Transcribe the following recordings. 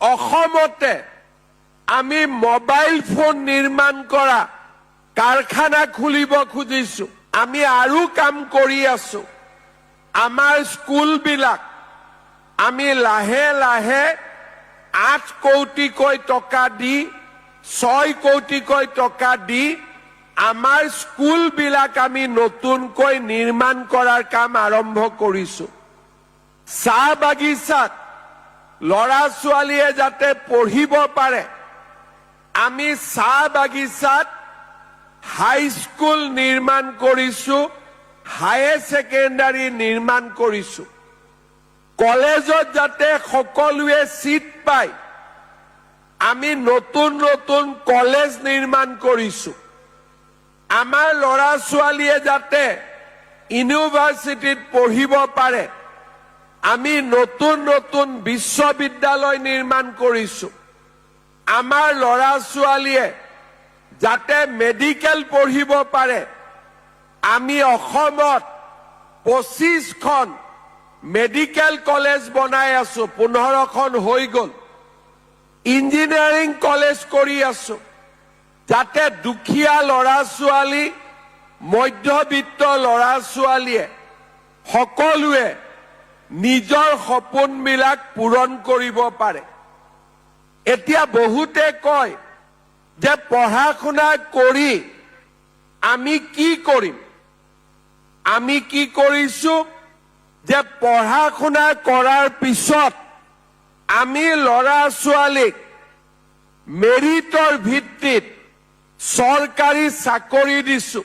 অসমতে আমি mobile phone নিৰ্মাণ কৰা কাৰখানা খুলিব খুজিছো। আমি আৰু কাম কৰি আছো। আমাৰ স্কুলবিলাক আমি লাহে লাহে 8 কোটিকৈ টকা দি 6 কোটিকৈ টকা দি আমাৰ স্কুলবিলাক আমি নতুনকৈ নিৰ্মাণ কৰাৰ কাম আৰম্ভ কৰিছো। চাহ বাগিচাত লৰা ছোৱালীয়ে যাতে পঢ়িব পাৰে, আমি চাহ বাগিচাত হাই স্কুল নিৰ্মাণ কৰিছো, হায়াৰ ছেকেণ্ডাৰী নিৰ্মাণ কৰিছো। কলেজত যাতে সকলোৱে সিট পায়, আমি নতুন নতুন কলেজ নিৰ্মাণ কৰিছো। আমাৰ লৰা ছোৱালীয়ে যাতে ইউনিভাৰ্চিটিত পঢ়িব পাৰে, আমি নতুন নতুন বিশ্ববিদ্যালয় নিৰ্মাণ কৰিছো। আমাৰ লৰা ছোৱালীয়ে যাতে মেডিকেল পঢ়িব পাৰে, আমি অসমত 25খন মেডিকেল কলেজ বনাই আছো, 15খন হৈ গল। ইঞ্জিনিয়াৰিং কলেজ কৰি আছো, যাতে দুখীয়া লৰা ছোৱালী, মধ্যবিত্ত লৰা ছোৱালীয়ে সকলোৱে নিজৰ সপোনবিলাক পূৰণ কৰিব পাৰে। এতিয়া বহুতে কয় যে পঢ়া শুনা কৰি আমি কি কৰিম? আমি কি কৰিছো যে পঢ়া শুনা কৰাৰ পিছত আমি লৰা ছোৱালীক মেৰিটৰ ভিত্তিত চৰকাৰী চাকৰি দিছো।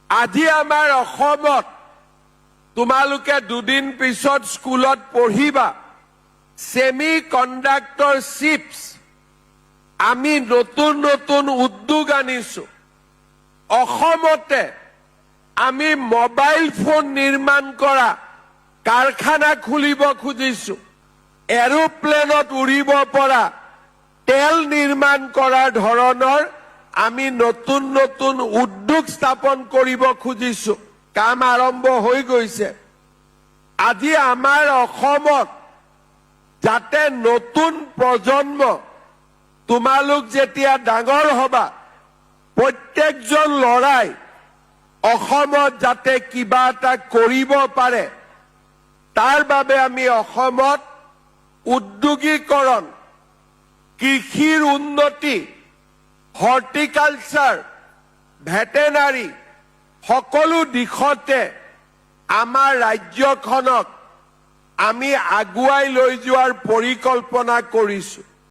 আজি আমাৰ অসমত তোমালোকে দুদিন পিছত স্কুলত পঢ়িবা সেমি কণ্ডাক্টৰ চিপছ। আমি নতুন নতুন উদ্যোগ আনিছো। অসমতে আমি মোবাইল ফোন নিৰ্মাণ কৰা কাৰখানা খুলিব খুজিছো। এৰোপ্লেনত উৰিব পৰা তেল নিৰ্মাণ কৰাৰ ধৰণৰ আমি নতুন নতুন উদ্যোগ স্থাপন কৰিব খুজিছো। কাম আৰম্ভ হৈ গৈছে। আজি আমাৰ অসমত যাতে নতুন প্ৰজন্ম, তোমালোক যেতিয়া ডাঙৰ হবা, প্ৰত্যেকজন লৰাই অসমত যাতে কিবা এটা কৰিব পাৰে, তাৰ বাবে আমি অসমত উদ্যোগীকৰণ, কৃষিৰ উন্নতি, হৰ্টিকালচাৰ, ভেটেনাৰী সকলো দিশতে আমাৰ ৰাজ্যখনক আমি আগুৱাই লৈ যোৱাৰ পৰিকল্পনা কৰিছো।